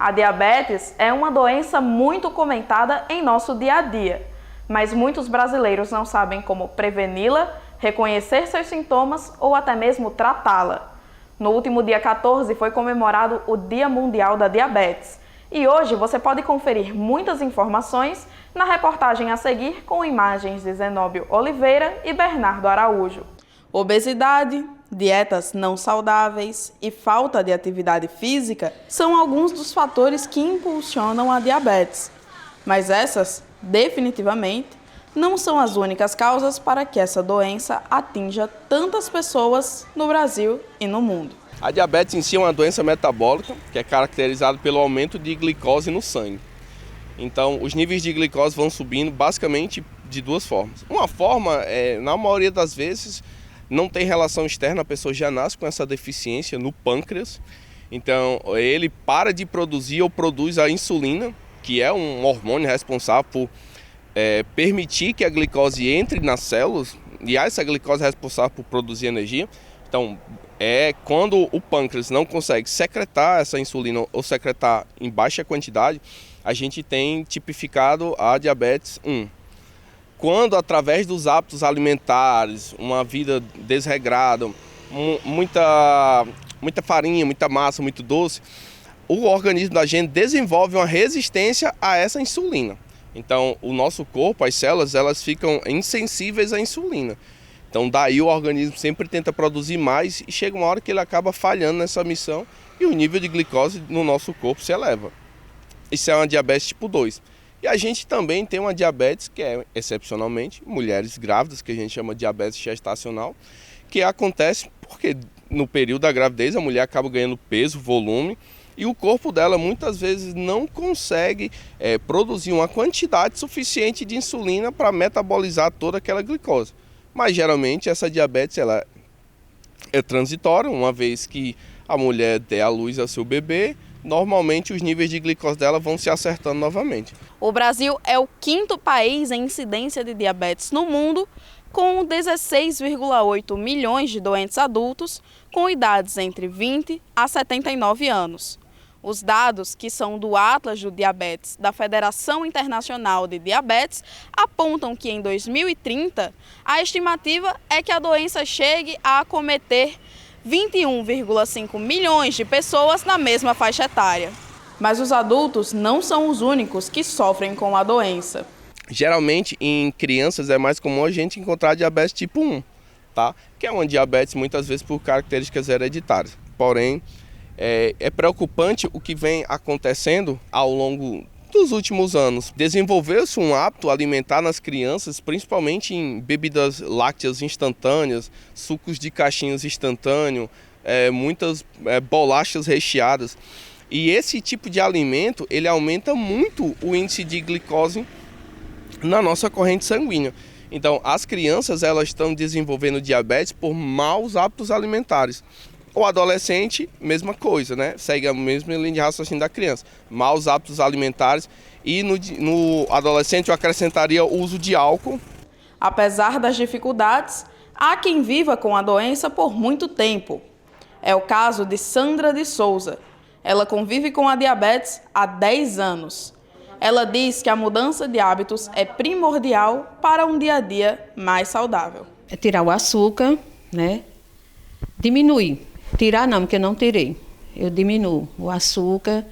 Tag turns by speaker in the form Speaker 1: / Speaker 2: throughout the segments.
Speaker 1: A diabetes é uma doença muito comentada em nosso dia a dia, mas muitos brasileiros não sabem como preveni-la, reconhecer seus sintomas ou até mesmo tratá-la. No último dia 14 foi comemorado o Dia Mundial da Diabetes e hoje você pode conferir muitas informações na reportagem a seguir com imagens de Zenóbio Oliveira e Bernardo Araújo. Obesidade, dietas não saudáveis e falta de atividade física são alguns dos fatores que impulsionam a diabetes. Mas essas, definitivamente, não são as únicas causas para que essa doença atinja tantas pessoas no Brasil e no mundo.
Speaker 2: A diabetes em si é uma doença metabólica que é caracterizada pelo aumento de glicose no sangue. Então, os níveis de glicose vão subindo basicamente de duas formas. Uma forma, na maioria das vezes, não tem relação externa, a pessoa já nasce com essa deficiência no pâncreas. Então, ele para de produzir ou produz a insulina, que é um hormônio responsável por permitir que a glicose entre nas células, e essa glicose é responsável por produzir energia. Então, quando o pâncreas não consegue secretar essa insulina ou secretar em baixa quantidade, a gente tem tipificado a diabetes 1. Quando, através dos hábitos alimentares, uma vida desregrada, muita farinha, muita massa, muito doce, o organismo da gente desenvolve uma resistência a essa insulina. Então, o nosso corpo, as células, elas ficam insensíveis à insulina. Então, daí o organismo sempre tenta produzir mais e chega uma hora que ele acaba falhando nessa missão e o nível de glicose no nosso corpo se eleva. Isso é uma diabetes tipo 2. E a gente também tem uma diabetes que é, excepcionalmente, mulheres grávidas, que a gente chama de diabetes gestacional, que acontece porque no período da gravidez a mulher acaba ganhando peso, volume, e o corpo dela muitas vezes não consegue produzir uma quantidade suficiente de insulina para metabolizar toda aquela glicose. Mas geralmente essa diabetes ela é transitória, uma vez que a mulher der à luz ao seu bebê, normalmente os níveis de glicose dela vão se acertando novamente.
Speaker 1: O Brasil é o 5º país em incidência de diabetes no mundo, com 16,8 milhões de doentes adultos com idades entre 20 a 79 anos. Os dados, que são do Atlas do Diabetes da Federação Internacional de Diabetes, apontam que em 2030 a estimativa é que a doença chegue a acometer 21,5 milhões de pessoas na mesma faixa etária. Mas os adultos não são os únicos que sofrem com a doença.
Speaker 2: Geralmente em crianças é mais comum a gente encontrar diabetes tipo 1, tá? Que é uma diabetes muitas vezes por características hereditárias. Porém, é preocupante o que vem acontecendo ao longo dos últimos anos. Desenvolveu-se um hábito alimentar nas crianças, principalmente em bebidas lácteas instantâneas, sucos de caixinhas instantâneos, muitas bolachas recheadas. E esse tipo de alimento, ele aumenta muito o índice de glicose na nossa corrente sanguínea. Então, as crianças elas estão desenvolvendo diabetes por maus hábitos alimentares. O adolescente, mesma coisa, né? Segue a mesma linha de raciocínio da criança. Maus hábitos alimentares e no adolescente eu acrescentaria o uso de álcool.
Speaker 1: Apesar das dificuldades, há quem viva com a doença por muito tempo. É o caso de Sandra de Souza. Ela convive com a diabetes há 10 anos. Ela diz que a mudança de hábitos é primordial para um dia a dia mais saudável.
Speaker 3: É tirar o açúcar, né? Diminuir. Tirar não, porque eu não tirei. Eu diminuo o açúcar,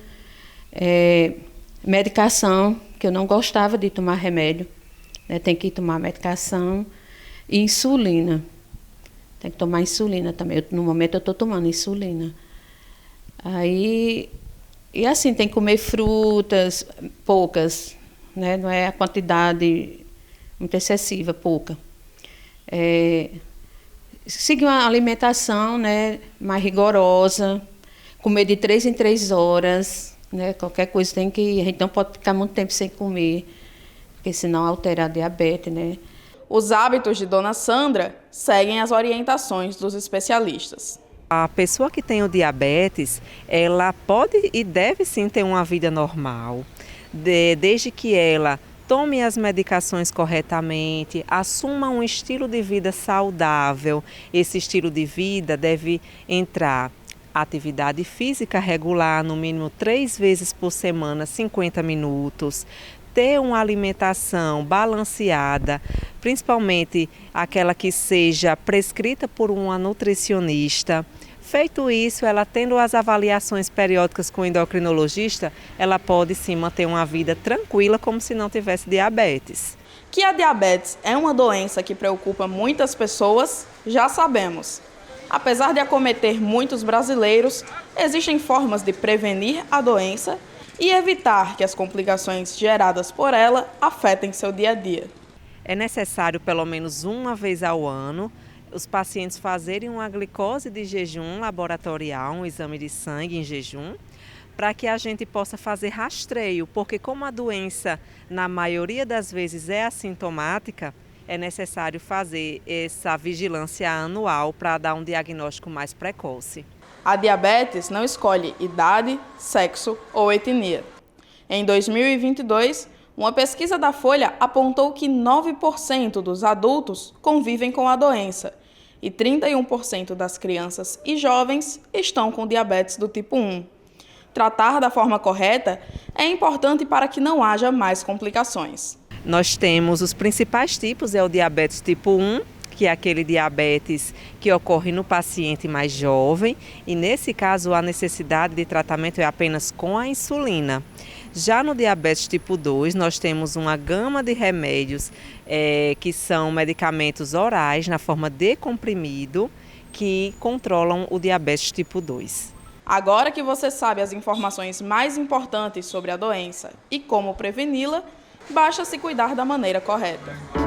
Speaker 3: medicação, que eu não gostava de tomar remédio. Né? Tem que tomar medicação e insulina. Tem que tomar insulina também. No momento eu estou tomando insulina. Aí, e assim, tem que comer frutas, poucas, né? Não é a quantidade muito excessiva, pouca. Seguir uma alimentação, né, mais rigorosa, comer de 3 em 3 horas, né? Qualquer coisa a gente não pode ficar muito tempo sem comer, porque senão altera a diabetes, né?
Speaker 1: Os hábitos de Dona Sandra seguem as orientações dos especialistas.
Speaker 4: A pessoa que tem o diabetes, ela pode e deve sim ter uma vida normal, desde que ela tome as medicações corretamente, assuma um estilo de vida saudável. Esse estilo de vida deve entrar atividade física regular, no mínimo 3 vezes por semana, 50 minutos, ter uma alimentação balanceada, principalmente aquela que seja prescrita por uma nutricionista. Feito isso, ela tendo as avaliações periódicas com o endocrinologista, ela pode sim manter uma vida tranquila como se não tivesse diabetes.
Speaker 1: Que a diabetes é uma doença que preocupa muitas pessoas, já sabemos. Apesar de acometer muitos brasileiros, existem formas de prevenir a doença e evitar que as complicações geradas por ela afetem seu dia a dia.
Speaker 4: É necessário, pelo menos uma vez ao ano, os pacientes fazerem uma glicose de jejum laboratorial, um exame de sangue em jejum, para que a gente possa fazer rastreio, porque como a doença, na maioria das vezes, é assintomática, é necessário fazer essa vigilância anual para dar um diagnóstico mais precoce.
Speaker 1: A diabetes não escolhe idade, sexo ou etnia. Em 2022, uma pesquisa da Folha apontou que 9% dos adultos convivem com a doença e 31% das crianças e jovens estão com diabetes do tipo 1. Tratar da forma correta é importante para que não haja mais complicações.
Speaker 4: Nós temos os principais tipos, é o diabetes tipo 1, que é aquele diabetes que ocorre no paciente mais jovem, e nesse caso a necessidade de tratamento é apenas com a insulina. Já no diabetes tipo 2, nós temos uma gama de remédios que são medicamentos orais na forma de comprimido que controlam o diabetes tipo 2.
Speaker 1: Agora que você sabe as informações mais importantes sobre a doença e como preveni-la, basta se cuidar da maneira correta.